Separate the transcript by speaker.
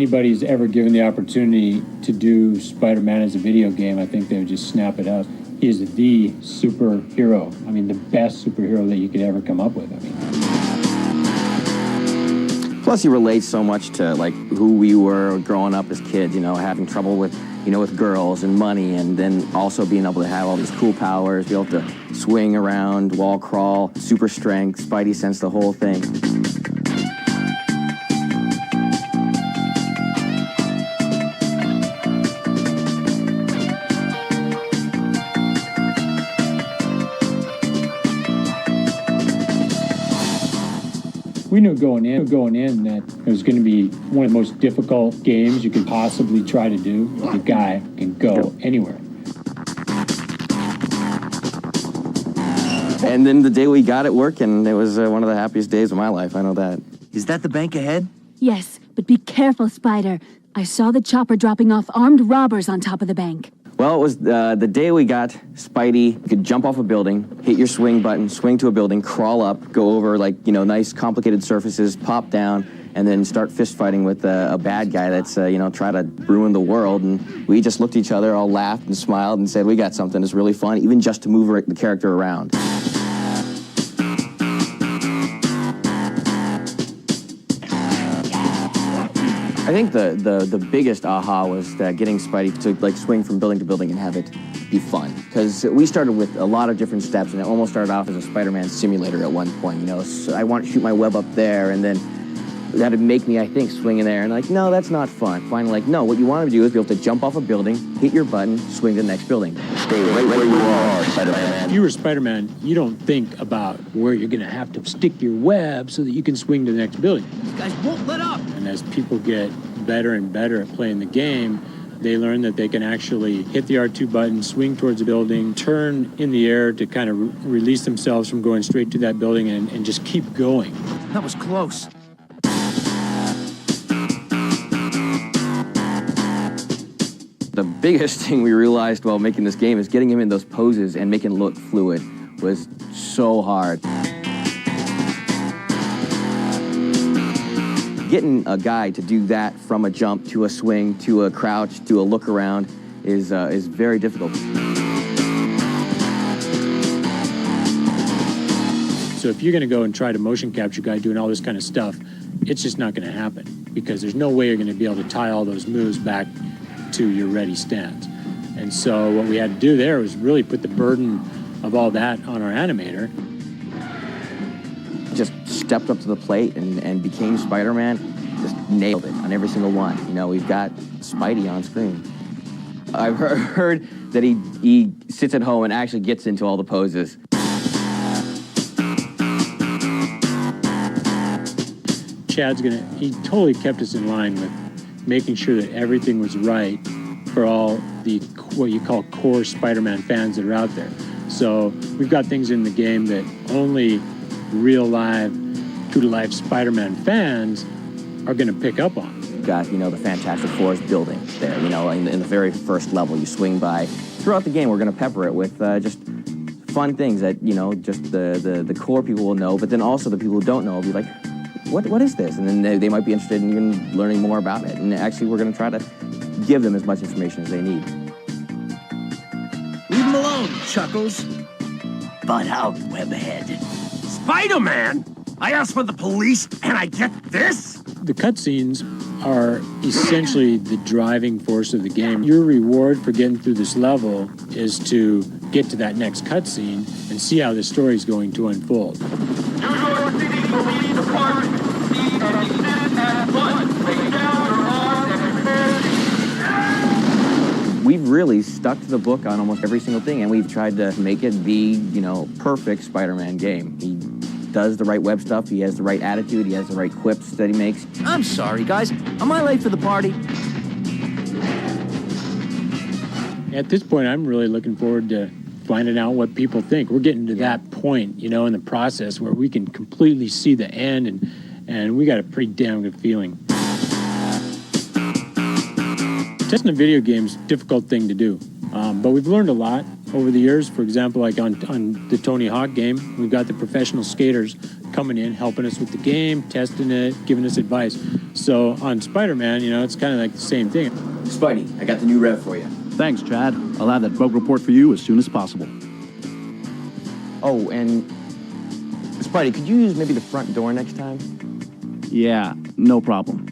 Speaker 1: anybody's ever given the opportunity to do Spider-Man as a video game, I think they would just snap it up. He is the superhero. I mean, the best superhero that you could ever come up with. I mean.
Speaker 2: Plus, he relates so much to like who we were growing up as kids. You know, having trouble with with girls and money, and then also being able to have all these cool powers, be able to swing around, wall crawl, super strength, Spidey sense, the whole thing.
Speaker 1: We knew going in that it was going to be one of the most difficult games you could possibly try to do. The guy can go anywhere.
Speaker 2: And then the day we got it working, it was one of the happiest days of my life, I know that.
Speaker 3: Is that the bank ahead?
Speaker 4: Yes, but be careful, Spider. I saw the chopper dropping off armed robbers on top of the bank.
Speaker 2: Well, it was the day we got Spidey. You could jump off a building, hit your swing button, swing to a building, crawl up, go over like, nice complicated surfaces, pop down, and then start fist fighting with a bad guy that's, try to ruin the world. And we just looked at each other, all laughed and smiled and said, we got something. It's really fun, even just to move the character around. I think the biggest aha was getting Spidey to like swing from building to building and have it be fun. Because we started with a lot of different steps, and it almost started off as a Spider-Man simulator at one point. So I want to shoot my web up there, and then that'd make me, I think, swing in there. And like, no, that's not fun. Finally, like, no, what you want to do is be able to jump off a building, hit your button, swing to the next building. Stay right where you are, Spider-Man.
Speaker 1: If you were Spider-Man, you don't think about where you're going to have to stick your web so that you can swing to the next building.
Speaker 3: These guys won't let up.
Speaker 1: And as people get better and better at playing the game, they learn that they can actually hit the R2 button, swing towards a building, turn in the air to kind of release themselves from going straight to that building and just keep going.
Speaker 3: That was close.
Speaker 2: The biggest thing we realized while making this game is getting him in those poses and making it look fluid was so hard. Getting a guy to do that from a jump to a swing to a crouch to a look around is very difficult.
Speaker 1: So if you're going to go and try to motion capture a guy doing all this kind of stuff, it's just not going to happen because there's no way you're going to be able to tie all those moves back to your ready stance. And so what we had to do there was really put the burden of all that on our animator.
Speaker 2: Just stepped up to the plate and became Spider-Man, just nailed it on every single one. We've got Spidey on screen. I've heard that he sits at home and actually gets into all the poses.
Speaker 1: Chad's he totally kept us in line with making sure that everything was right for all the, what you call core Spider-Man fans that are out there. So we've got things in the game that only real live, true-to-life Spider-Man fans are going to pick up on.
Speaker 2: You've got, the Fantastic Four's building there, in the very first level you swing by. Throughout the game, we're going to pepper it with just fun things that, just the core people will know, but then also the people who don't know will be like, what is this? And then they might be interested in even learning more about it. And actually, we're going to try to give them as much information as they need.
Speaker 3: Leave them alone, Chuckles. Butt out, Webhead. Spider-Man? I asked for the police, and I get this?
Speaker 1: The cutscenes are essentially the driving force of the game. Your reward for getting through this level is to get to that next cutscene and see how the story is going to unfold.
Speaker 5: New York City Police Department, proceed and desist at once. Lay down your arms and prepare to...
Speaker 2: We've really stuck to the book on almost every single thing, and we've tried to make it the, perfect Spider-Man game. He does the right web stuff, he has the right attitude, he has the right quips that he makes.
Speaker 3: I'm sorry, guys. Am I late for the party?
Speaker 1: At this point, I'm really looking forward to finding out what people think. We're getting to that point, in the process where we can completely see the end, and we got a pretty damn good feeling. Testing a video game is a difficult thing to do, but we've learned a lot. over the years. For example, like on the Tony Hawk game, we've got the professional skaters coming in, helping us with the game, testing it, giving us advice. So on Spider-Man, you know, it's kind of like the same thing.
Speaker 2: Spidey, I got the new rev for you.
Speaker 6: Thanks, Chad. I'll have that bug report for you as soon as possible.
Speaker 2: Oh, and Spidey, could you use maybe the front door next time?
Speaker 6: Yeah, no problem.